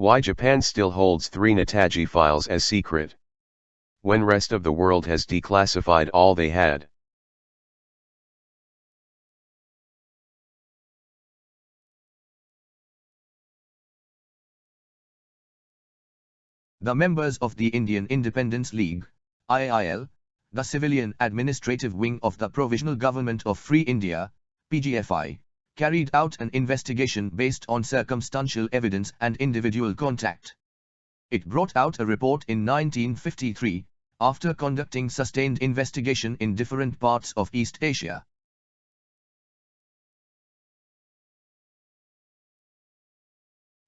Why Japan still holds 3 Netaji files as secret, when rest of the world has declassified all they had. The members of the Indian Independence League, IIL, the civilian administrative wing of the Provisional Government of Free India, PGFI, carried out an investigation based on circumstantial evidence and individual contact. It brought out a report in 1953, after conducting sustained investigation in different parts of East Asia.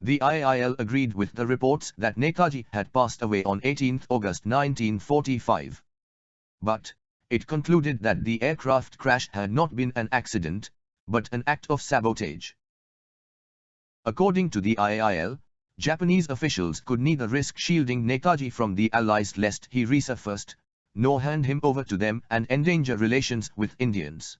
The IIL agreed with the reports that Netaji had passed away on 18 August 1945. But, it concluded that the aircraft crash had not been an accident, but an act of sabotage. According to the IIL, Japanese officials could neither risk shielding Netaji from the Allies lest he resurfaced, nor hand him over to them and endanger relations with Indians.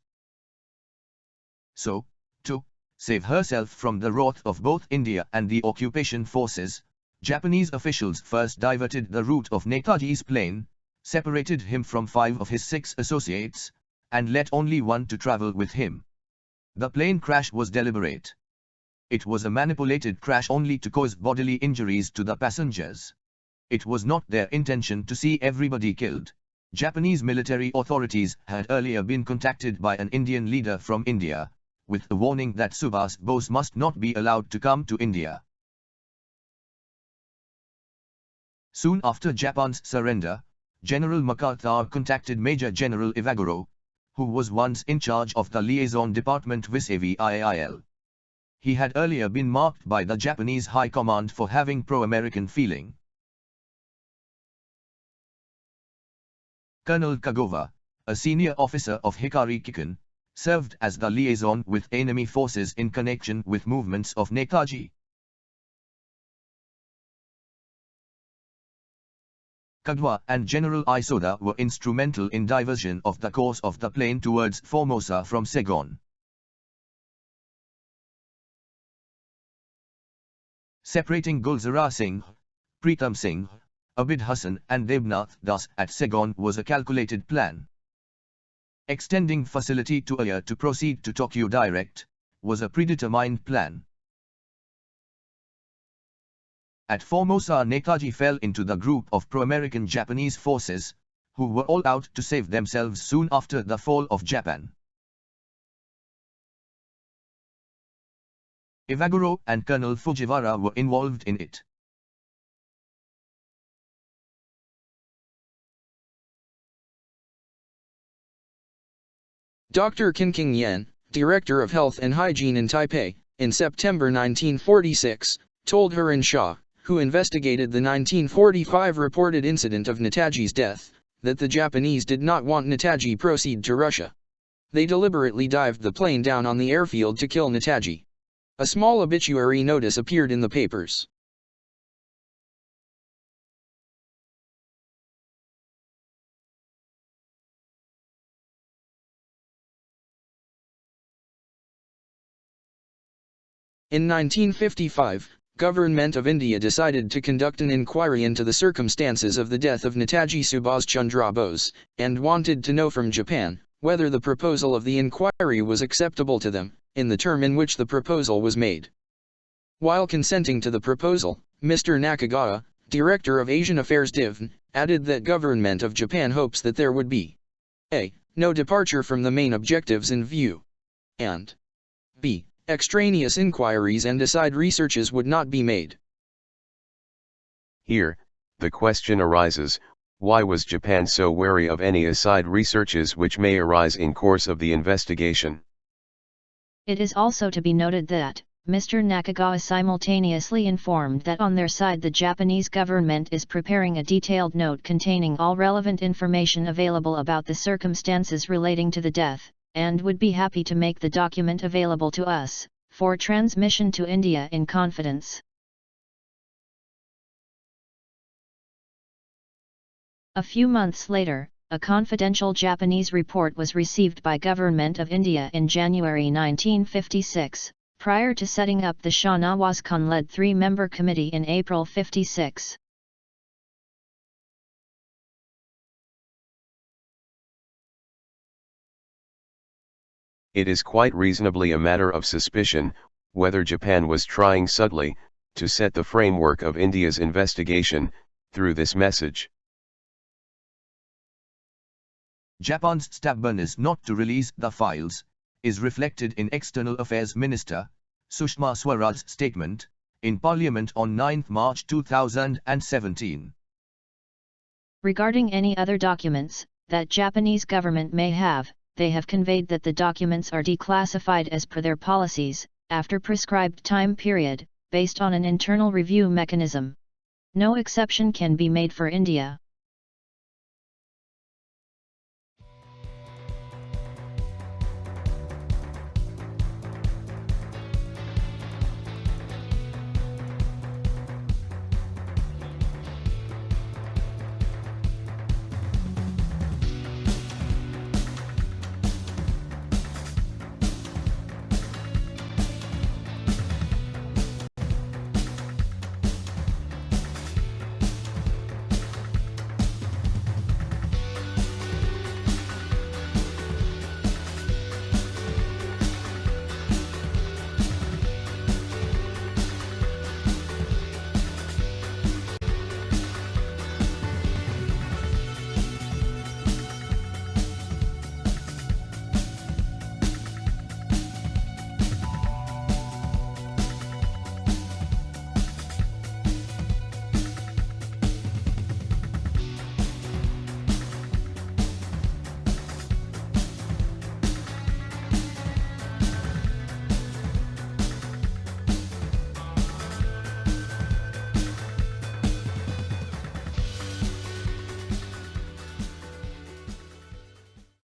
So, to save herself from the wrath of both India and the occupation forces, Japanese officials first diverted the route of Netaji's plane, separated him from 5 of his 6 associates, and let only one to travel with him. The plane crash was deliberate. It was a manipulated crash only to cause bodily injuries to the passengers. It was not their intention to see everybody killed. Japanese military authorities had earlier been contacted by an Indian leader from India, with the warning that Subhas Bose must not be allowed to come to India. Soon after Japan's surrender, General MacArthur contacted Major General Iwaguro, who was once in charge of the liaison department vis-a-vis IIL. He had earlier been marked by the Japanese High Command for having pro-American feeling. Colonel Kagawa, a senior officer of Hikari Kikan, served as the liaison with enemy forces in connection with movements of Netaji. Kagawa and General Isoda were instrumental in diversion of the course of the plane towards Formosa from Saigon. Separating Gulzar Singh, Pritam Singh, Abid Hassan and Debnath Das at Saigon was a calculated plan. Extending facility to Aya to proceed to Tokyo direct, was a predetermined plan. At Formosa, Netaji fell into the group of pro-American Japanese forces, who were all out to save themselves soon after the fall of Japan. Iwaguro and Colonel Fujiwara were involved in it. Dr. Kinking Yen, Director of Health and Hygiene in Taipei, in September 1946, told Hiran Shah, who investigated the 1945 reported incident of Netaji's death, that the Japanese did not want Netaji proceed to Russia. They deliberately dived the plane down on the airfield to kill Netaji. A small obituary notice appeared in the papers. In 1955, Government of India decided to conduct an inquiry into the circumstances of the death of Netaji Subhas Chandra Bose, and wanted to know from Japan, whether the proposal of the inquiry was acceptable to them, in the term in which the proposal was made. While consenting to the proposal, Mr. Nakagawa, Director of Asian Affairs Div, added that Government of Japan hopes that there would be a. No departure from the main objectives in view, and b. Extraneous inquiries and aside researches would not be made. Here, the question arises, why was Japan so wary of any aside researches which may arise in course of the investigation? It is also to be noted that, Mr. Nakagawa simultaneously informed that on their side the Japanese government is preparing a detailed note containing all relevant information available about the circumstances relating to the death, and would be happy to make the document available to us, for transmission to India in confidence. A few months later, a confidential Japanese report was received by Government of India in January 1956, prior to setting up the Shah Nawaz Khan-led 3-member committee in April 56. It is quite reasonably a matter of suspicion, whether Japan was trying subtly, to set the framework of India's investigation, through this message. Japan's stubbornness not to release the files is reflected in External Affairs Minister Sushma Swaraj's statement in Parliament on 9 March 2017. Regarding any other documents that Japanese government may have, they have conveyed that the documents are declassified as per their policies, after prescribed time period, based on an internal review mechanism. No exception can be made for India.